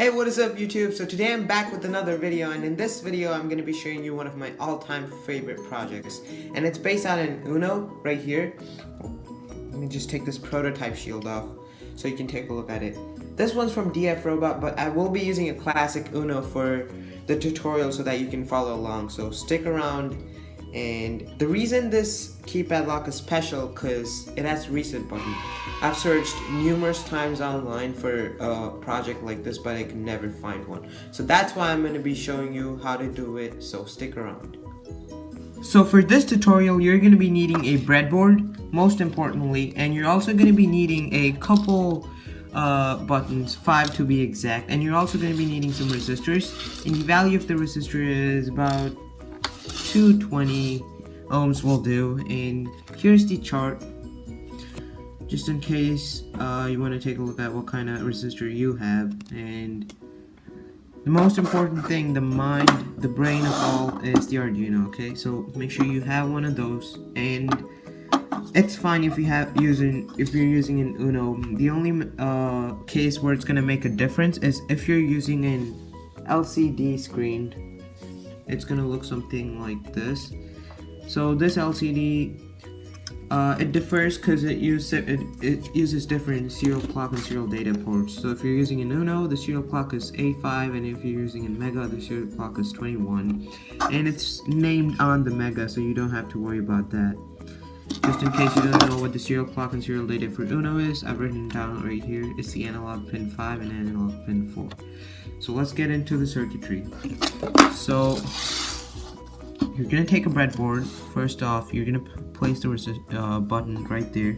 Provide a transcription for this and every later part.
Hey, what is up YouTube? So today I'm back with another video, and in this video I'm going to be showing you one of my all-time favorite projects, and it's based on an Uno right here. Let me just take this prototype shield off so you can take a look at it. This one's from DF Robot, but I will be using a classic Uno for the tutorial so that you can follow along, so stick around. And the reason this keypad lock is special because it has reset button. I've searched numerous times online for a project like this, but I can never find one. So that's why I'm going to be showing you how to do it, so stick around. So for this tutorial, you're going to be needing a breadboard, most importantly, and you're also going to be needing a couple buttons, 5 to be exact, and you're also going to be needing some resistors, and the value of the resistor is about 220 ohms will do. And here's the chart, just in case you want to take a look at what kind of resistor you have. And the most important thing, the brain of all, is the Arduino. Okay, so make sure you have one of those, and it's fine if you're using an Uno. The only case where it's gonna make a difference is if you're using an LCD screen. It's gonna look something like this. So this LCD, it differs because it uses different serial clock and serial data ports. So if you're using an Uno, the serial clock is A5, and if you're using a Mega, the serial clock is 21. And it's named on the Mega, so you don't have to worry about that. Just in case you don't know what the serial clock and serial data for Uno is, I've written it down right here. It's the analog pin 5 and analog pin 4. So let's get into the circuitry. So you're gonna take a breadboard. First off, you're gonna place the button right there,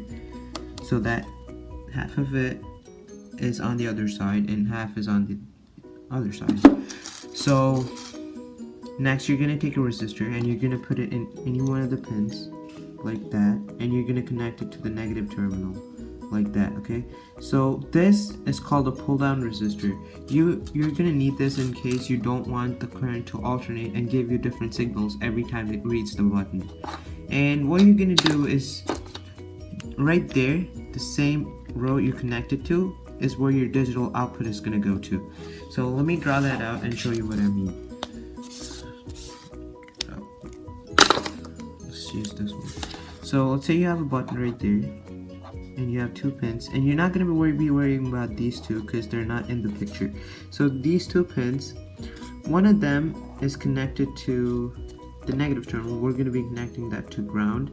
so that half of it is on the other side and half is on the other side. So next, you're gonna take a resistor and you're gonna put it in any one of the pins like that, and you're gonna connect it to the negative terminal like that. Okay, so this is called a pull down resistor. You're gonna need this in case you don't want the current to alternate and give you different signals every time it reads the button. And what you're gonna do is right there, the same row you connected to is where your digital output is gonna go to. So let me draw that out and show you what I mean. Let's use this one. So let's say you have a button right there, and you have 2 pins, and you're not going to be worrying about these two because they're not in the picture. So these 2 pins, one of them is connected to the negative terminal. We're going to be connecting that to ground,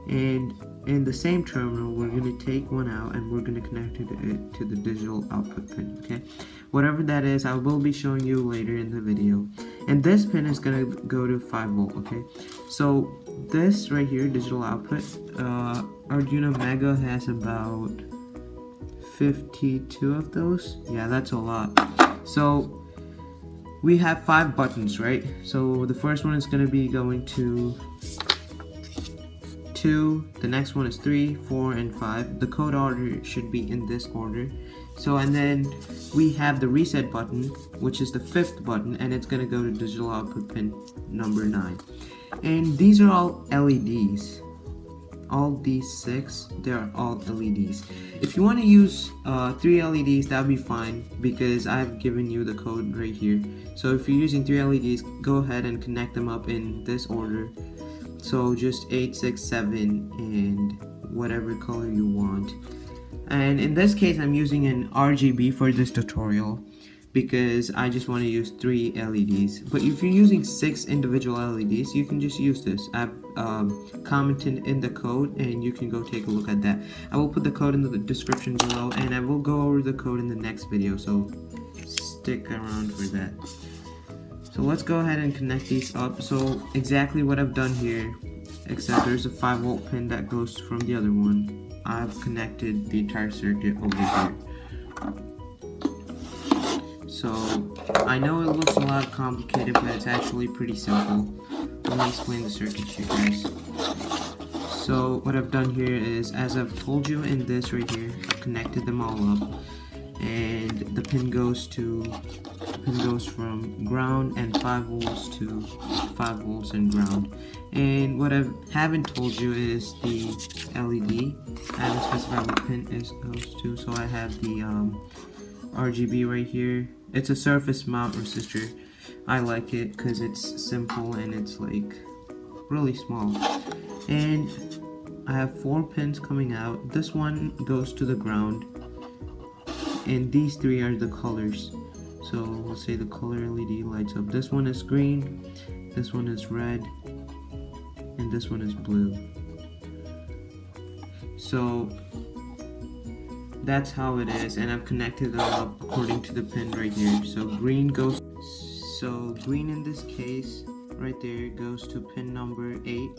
and in the same terminal we're going to take one out and we're going to connect it to the digital output pin. Okay, whatever that is, I will be showing you later in the video. And this pin is going to go to 5 volt. Okay, so this right here, digital output, Arduino Mega has about 52 of those. Yeah, that's a lot. So we have 5 buttons, right? So the first one is going to be going to 2, the next one is 3, 4, and 5. The code order should be in this order. So, and then we have the reset button, which is the 5th button, and it's going to go to digital output pin number 9. And these are all LEDs. All these 6, they're all LEDs. If you want to use 3 LEDs, that would be fine, because I've given you the code right here. So if you're using 3 LEDs, go ahead and connect them up in this order. So just 8, 6, 7, and whatever color you want. And in this case, I'm using an RGB for this tutorial because I just want to use 3 LEDs. But if you're using 6 individual LEDs, you can just use this. I've commented in the code, and you can go take a look at that. I will put the code in the description below, and I will go over the code in the next video, so stick around for that. So let's go ahead and connect these up. So exactly what I've done here, except there's a 5 volt pin that goes from the other one. I've connected the entire circuit over here. So I know it looks a lot complicated, but it's actually pretty simple. Let me explain the circuit to you guys. So what I've done here is, as I've told you in this right here, I've connected them all up, and the pin goes from ground and 5 volts to 5 volts and ground. And what I haven't told you is the LED. I haven't specified what pin it goes to, so I have the RGB right here. It's a surface mount resistor. I like it because it's simple and it's like really small. And I have 4 pins coming out. This one goes to the ground, and these 3 are the colors. So let's say the color LED lights up. This one is green, this one is red, and this one is blue. So that's how it is, and I've connected them up according to the pin right here. So green in this case right there goes to pin number 8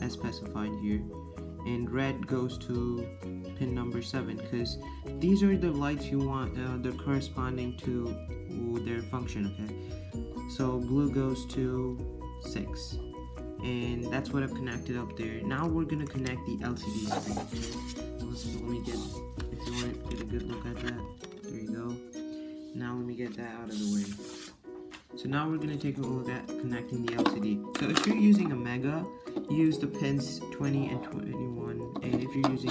as specified here, and red goes to pin number 7, because these are the lights you want, they're corresponding to their function. Okay, so blue goes to 6, and that's what I've connected up there. Now we're gonna connect the LCD screen. Let me get, if you want to get a good look at that, there you go. Now let me get that out of the way. So now we're going to take a look at connecting the LCD. So if you're using a Mega, use the pins 20 and 21. And if you're using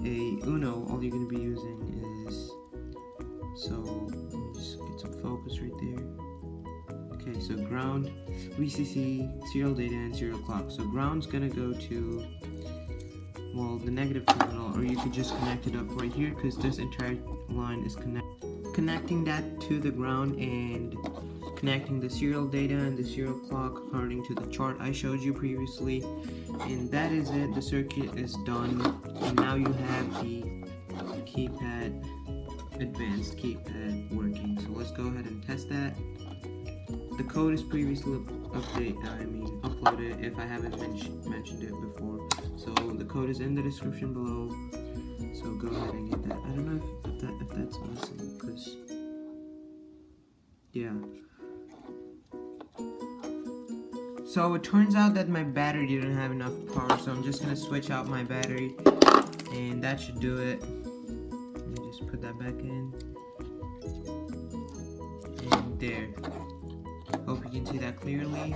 a Uno, all you're going to be using is, so let me just get some focus right there. Okay, so ground, VCC, serial data, and serial clock. So ground's going to go to, well, the negative terminal, or you could just connect it up right here, because this entire line is connecting that to the ground and connecting the serial data and the serial clock according to the chart I showed you previously. And that is it. The circuit is done, and now you have the keypad, advanced keypad working. So let's go ahead and test that. The code is previously uploaded if I haven't mentioned it before. So the code is in the description below. So go ahead and get that. I don't know if that's missing, because yeah. So it turns out that my battery didn't have enough power, so I'm just gonna switch out my battery, and that should do it. Let me just put that back in. And there. Hope you can see that clearly.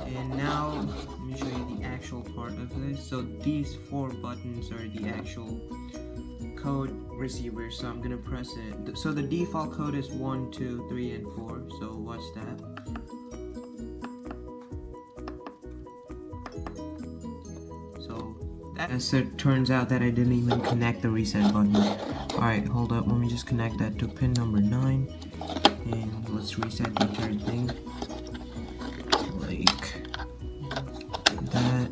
And now let me show you the actual part of this. So these 4 buttons are the actual code receiver. So I'm gonna press it. So the default code is 1, 2, 3, and 4. So watch that. So as it turns out that I didn't even connect the reset button. Alright, hold up. Let me just connect that to pin number 9. And let's reset the entire thing. Like that.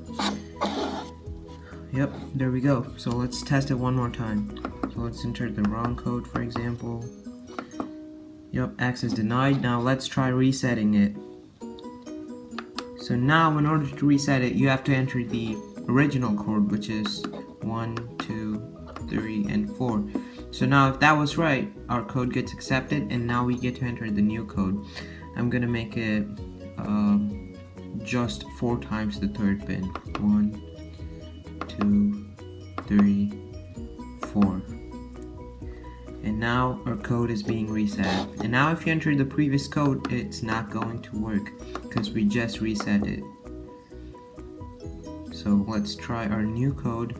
Yep, there we go. So let's test it one more time. So let's enter the wrong code, for example. Yep, access denied. Now let's try resetting it. So now in order to reset it, you have to enter the original code, which is 1, 2, 3, and 4. So now if that was right, our code gets accepted, and now we get to enter the new code. I'm gonna make it just 4 times the 3rd pin. 1, 2, 3, 4. And now our code is being reset. And now if you enter the previous code, it's not going to work because we just reset it. So let's try our new code.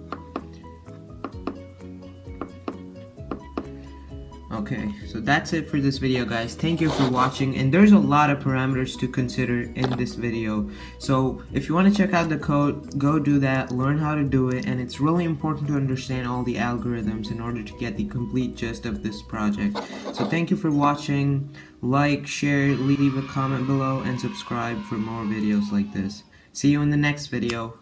Okay, so that's it for this video, guys. Thank you for watching, and there's a lot of parameters to consider in this video. So if you want to check out the code, go do that, learn how to do it, and it's really important to understand all the algorithms in order to get the complete gist of this project. So thank you for watching. Like, share, leave a comment below, and subscribe for more videos like this. See you in the next video.